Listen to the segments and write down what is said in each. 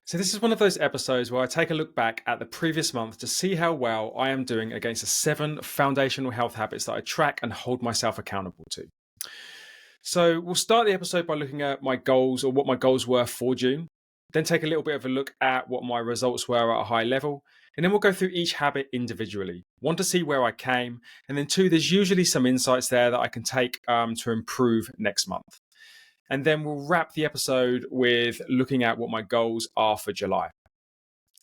So, this is one of those episodes where I take a look back at the previous month to see how well I am doing against the 7 foundational health habits that I track and hold myself accountable to. So, we'll start the episode by looking at my goals or what my goals were for June, then take a little bit of a look at what my results were at a high level, and then we'll go through each habit individually. One, to see where I came, and then two, there's usually some insights there that I can take to improve next month. And then we'll wrap the episode with looking at what my goals are for July.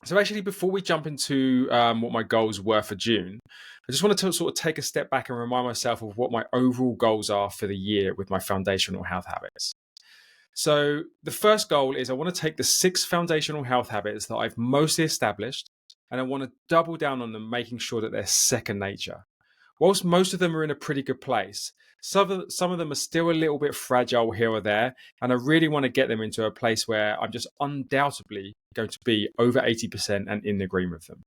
So, actually, before we jump into what my goals were for June, I just wanted to sort of take a step back and remind myself of what my overall goals are for the year with my foundational health habits. So, the first goal is I want to take the 6 foundational health habits that I've mostly established and I want to double down on them, making sure that they're second nature. Whilst most of them are in a pretty good place, some of them are still a little bit fragile here or there, and I really want to get them into a place where I'm just undoubtedly going to be over 80% and in the green with them.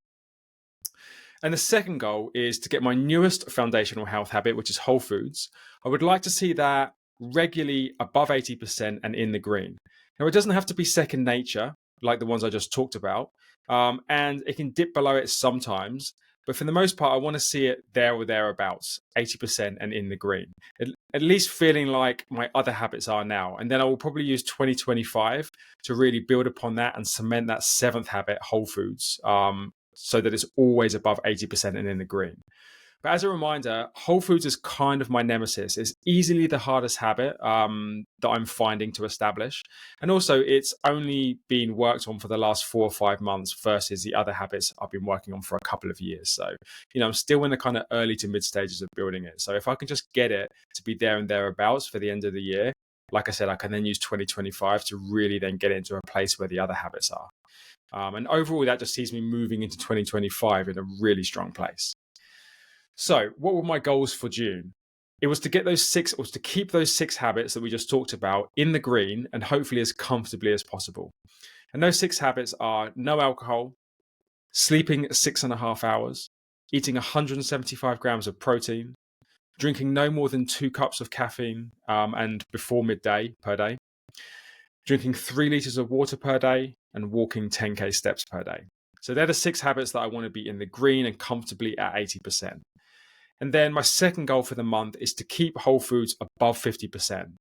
And the second goal is to get my newest foundational health habit, which is whole foods. I would like to see that regularly above 80% and in the green. Now, it doesn't have to be second nature like the ones I just talked about, and it can dip below it sometimes. But for the most part, I want to see it there or thereabouts, 80% and in the green, at least feeling like my other habits are now. And then I will probably use 2025 to really build upon that and cement that seventh habit, whole foods, so that it's always above 80% and in the green. But as a reminder, whole foods is kind of my nemesis. It's easily the hardest habit that I'm finding to establish. And also, it's only been worked on for the last 4 or 5 months versus the other habits I've been working on for a couple of years. So, I'm still in the kind of early to mid stages of building it. So if I can just get it to be there and thereabouts for the end of the year, like I said, I can then use 2025 to really then get into a place where the other habits are. And overall, that just sees me moving into 2025 in a really strong place. So, what were my goals for June? It was to get to keep those 6 habits that we just talked about in the green and hopefully as comfortably as possible. And those 6 habits are no alcohol, sleeping 6.5 hours, eating 175 grams of protein, drinking no more than 2 cups of caffeine and before midday per day, drinking 3 liters of water per day, and walking 10K steps per day. So they're the 6 habits that I want to be in the green and comfortably at 80%. And then my second goal for the month is to keep whole foods above 50%.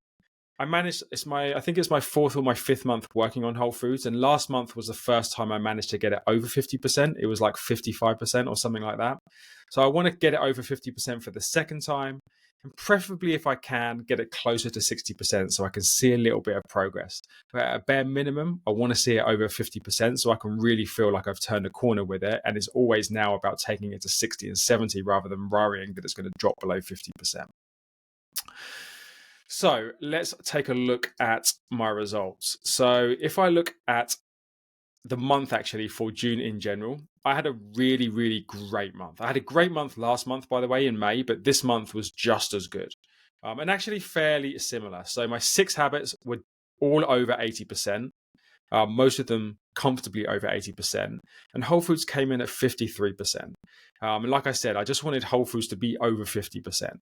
I think it's my 4th or my 5th month working on whole foods. And last month was the first time I managed to get it over 50%. It was like 55% or something like that. So I want to get it over 50% for the second time. And preferably, if I can, get it closer to 60% so I can see a little bit of progress. But at a bare minimum, I want to see it over 50% so I can really feel like I've turned a corner with it. And it's always now about taking it to 60 and 70 rather than worrying that it's going to drop below 50%. So let's take a look at my results. So if I look at the month actually for June in general, I had a really, really great month. I had a great month last month, by the way, in May, but this month was just as good and actually fairly similar. So my 6 habits were all over 80%, most of them comfortably over 80%, and Whole Foods came in at 53%. And like I said, I just wanted Whole Foods to be over 50%.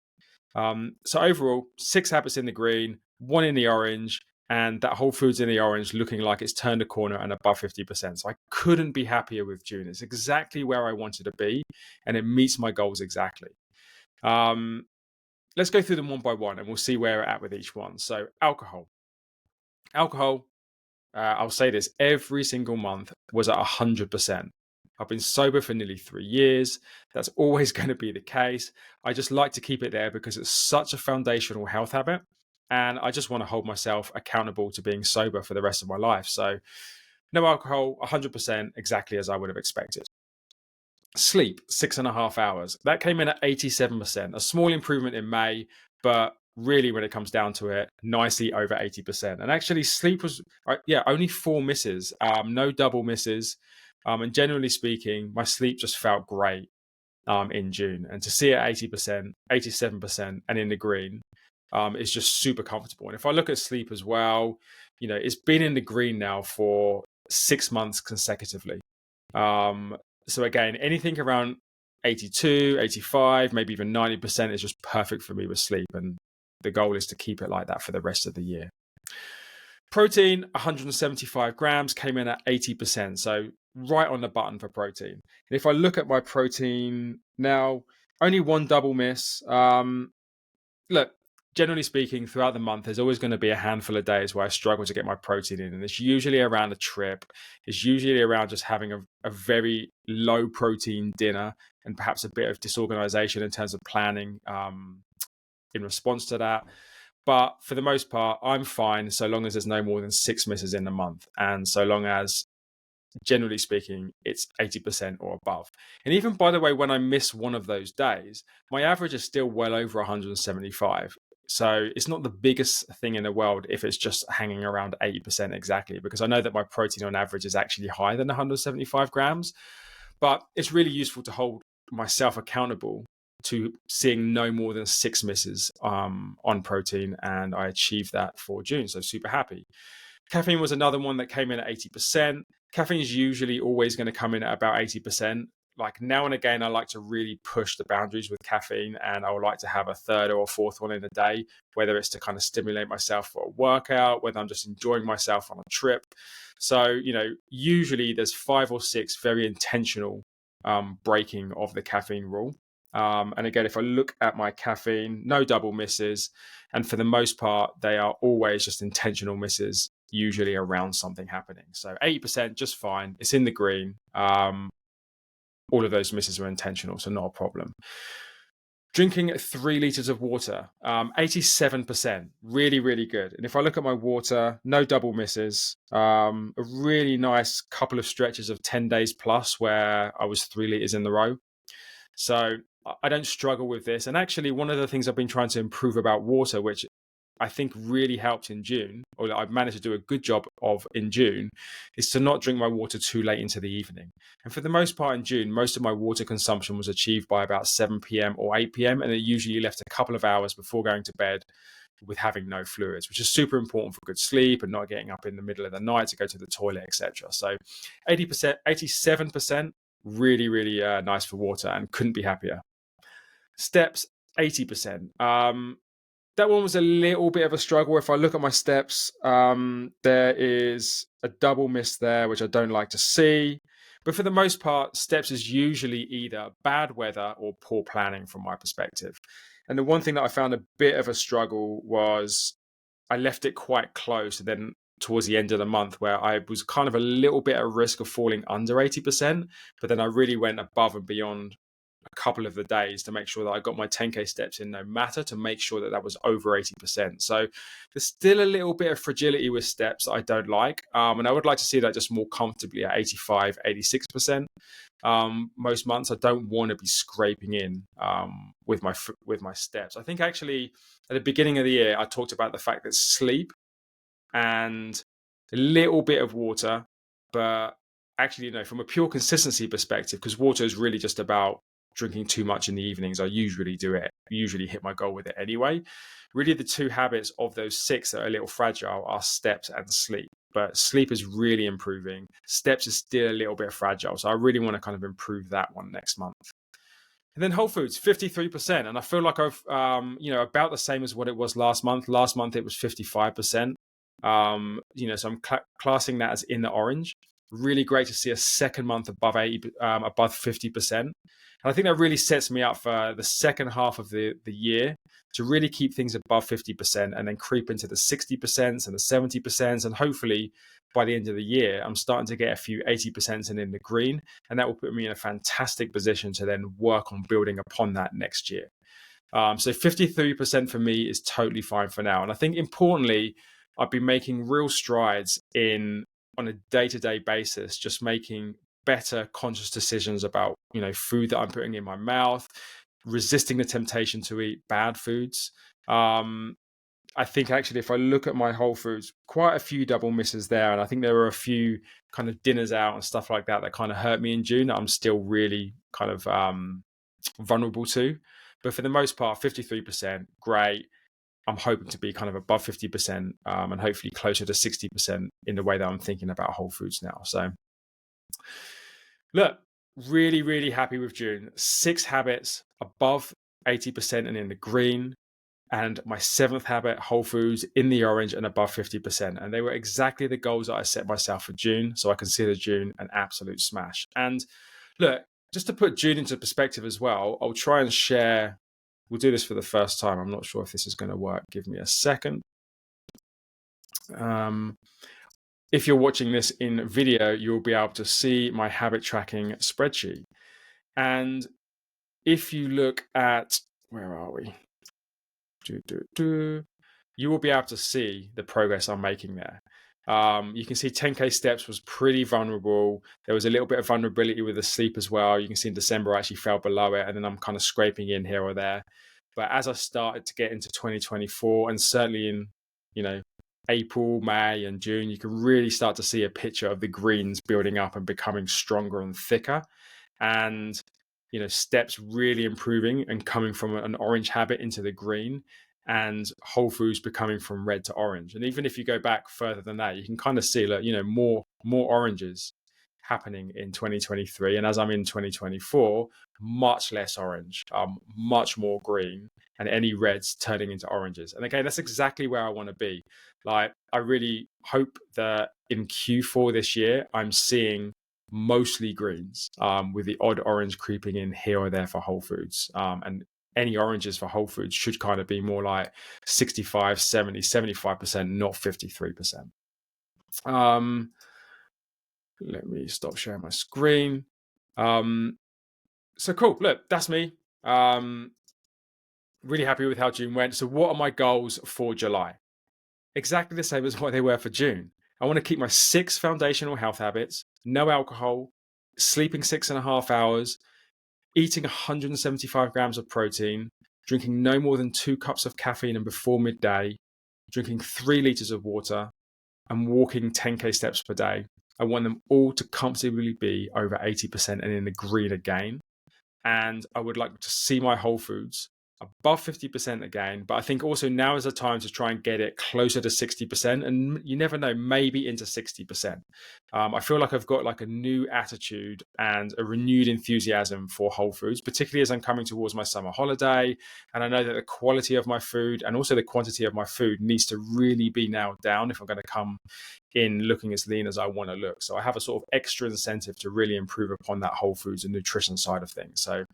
So overall, 6 habits in the green, 1 in the orange, and that Whole Foods in the orange looking like it's turned a corner and above 50%. So I couldn't be happier with June. It's exactly where I wanted to be, and it meets my goals exactly. Let's go through them one by one, and we'll see where we're at with each one. So alcohol. I'll say this, every single month was at 100%. I've been sober for nearly 3 years. That's always going to be the case. I just like to keep it there because it's such a foundational health habit. And I just want to hold myself accountable to being sober for the rest of my life. So no alcohol, 100%, exactly as I would have expected. Sleep, 6.5 hours. That came in at 87%. A small improvement in May, but really when it comes down to it, nicely over 80%. And actually sleep was, only 4 misses, no double misses. And generally speaking, my sleep just felt great in June. And to see it at 80%, 87%, and in the green is just super comfortable. And if I look at sleep as well, it's been in the green now for 6 months consecutively. So again, anything around 82, 85, maybe even 90% is just perfect for me with sleep. And the goal is to keep it like that for the rest of the year. Protein, 175 grams, came in at 80%. So right on the button for protein. And if I look at my protein now, only one double miss. Look, generally speaking, throughout the month, there's always going to be a handful of days where I struggle to get my protein in. And it's usually around a trip. It's usually around just having a very low protein dinner and perhaps a bit of disorganization in terms of planning in response to that. But for the most part, I'm fine so long as there's no more than 6 misses in the month. And so long as, generally speaking, it's 80% or above. And even, by the way, when I miss one of those days, my average is still well over 175. So it's not the biggest thing in the world if it's just hanging around 80% exactly, because I know that my protein on average is actually higher than 175 grams. But it's really useful to hold myself accountable to seeing no more than 6 misses on protein. And I achieved that for June. So super happy. Caffeine was another one that came in at 80%. Caffeine is usually always going to come in at about 80%. Like now and again, I like to really push the boundaries with caffeine, and I would like to have a third or a fourth one in a day, whether it's to kind of stimulate myself for a workout, whether I'm just enjoying myself on a trip. So, usually there's 5 or 6 very intentional breaking of the caffeine rule. And again, if I look at my caffeine, no double misses. And for the most part, they are always just intentional misses, usually around something happening. So 80%, just fine. It's in the green. All of those misses are intentional, so not a problem. Drinking 3 liters of water, 87%, really, really good. And if I look at my water, no double misses, a really nice couple of stretches of 10 days plus where I was 3 liters in the row. So I don't struggle with this. And actually, one of the things I've been trying to improve about water, which I think really helped in June, or that I've managed to do a good job of in June, is to not drink my water too late into the evening. And for the most part in June, most of my water consumption was achieved by about 7 p.m. or 8 p.m. And it usually left a couple of hours before going to bed with having no fluids, which is super important for good sleep and not getting up in the middle of the night to go to the toilet, etc. So 80%, 87%, really, really nice for water, and couldn't be happier. Steps, 80%. That one was a little bit of a struggle. If I look at my steps, there is a double miss there, which I don't like to see. But for the most part, steps is usually either bad weather or poor planning from my perspective. And the one thing that I found a bit of a struggle was I left it quite close. And then towards the end of the month, where I was kind of a little bit at risk of falling under 80%, but then I really went above and beyond a couple of the days to make sure that I got my 10K steps in no matter, to make sure that that was over 80%. So there's still a little bit of fragility with steps that I don't like. And I would like to see that just more comfortably at 85, 86%. Most months I don't want to be scraping in with my steps. I think actually at the beginning of the year, I talked about the fact that sleep and a little bit of water, but actually, from a pure consistency perspective, because water is really just about drinking too much in the evenings. I usually hit my goal with it anyway. Really, the 2 habits of those 6 that are a little fragile are steps and sleep. But sleep is really improving. Steps is still a little bit fragile. So I really want to kind of improve that one next month. And then Whole Foods, 53%. And I feel like I've, about the same as what it was last month. Last month, it was 55%. So I'm classing that as in the orange. Really great to see a second month above 50%. And I think that really sets me up for the second half of the year to really keep things above 50% and then creep into the 60% and the 70%. And hopefully by the end of the year, I'm starting to get a few 80% in the green. And that will put me in a fantastic position to then work on building upon that next year. So 53% for me is totally fine for now. And I think importantly, I've been making real strides on a day-to-day basis, just making better conscious decisions about, food that I'm putting in my mouth, resisting the temptation to eat bad foods. I think actually, if I look at my Whole Foods, quite a few double misses there. And I think there were a few kind of dinners out and stuff like that kind of hurt me in June that I'm still really kind of vulnerable to. But for the most part, 53%, great. I'm hoping to be kind of above 50% and hopefully closer to 60% in the way that I'm thinking about Whole Foods now. So look, really, really happy with June. 6 habits above 80% and in the green. and my 7th habit, whole foods in the orange and above 50%. And they were exactly the goals that I set myself for June. So I consider June an absolute smash. And look, just to put June into perspective as well, I'll try and share. We'll do this for the first time. I'm not sure if this is going to work. Give me a second. If you're watching this in video, you'll be able to see my habit tracking spreadsheet. And if you look at, where are we? You will be able to see the progress I'm making there. You can see 10K steps was pretty vulnerable. There was a little bit of vulnerability with the sleep as well. You can see in December I actually fell below it, and then I'm kind of scraping in here or there. But as I started to get into 2024, and certainly in, April, May, and June, you can really start to see a picture of the greens building up and becoming stronger and thicker. And steps really improving and coming from an orange habit into the green, and whole foods becoming from red to orange. And even if you go back further than that, you can kind of see more oranges happening in 2023. And as I'm in 2024, much less orange, much more green, and any reds turning into oranges. And again, that's exactly where I want to be. Like, I really hope that in Q4 this year, I'm seeing mostly greens, with the odd orange creeping in here or there for whole foods. And any oranges for whole foods should kind of be more like 65, 70, 75%, not 53%. Let me stop sharing my screen. So cool. Look, that's me. Really happy with how June went. So what are my goals for July? Exactly the same as what they were for June. I want to keep my 6 foundational health habits: no alcohol, sleeping 6.5 hours, eating 175 grams of protein, drinking no more than 2 cups of caffeine and before midday, drinking 3 liters of water, and walking 10K steps per day. I want them all to comfortably be over 80% and in the green again. And I would like to see my whole foods above 50% again. But I think also now is the time to try and get it closer to 60%. And you never know, maybe into 60%. I feel like I've got like a new attitude and a renewed enthusiasm for whole foods, particularly as I'm coming towards my summer holiday. And I know that the quality of my food and also the quantity of my food needs to really be nailed down if I'm going to come in looking as lean as I want to look. So I have a sort of extra incentive to really improve upon that whole foods and nutrition side of things. So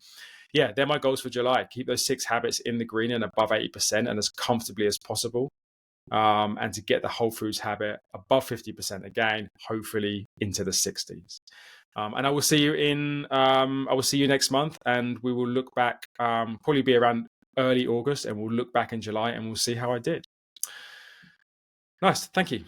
yeah, they're my goals for July. Keep those 6 habits in the green and above 80% and as comfortably as possible. And to get the whole foods habit above 50% again, hopefully into the 60s. And I will see you next month, and we will look back, probably be around early August, and we'll look back in July and we'll see how I did. Nice. Thank you.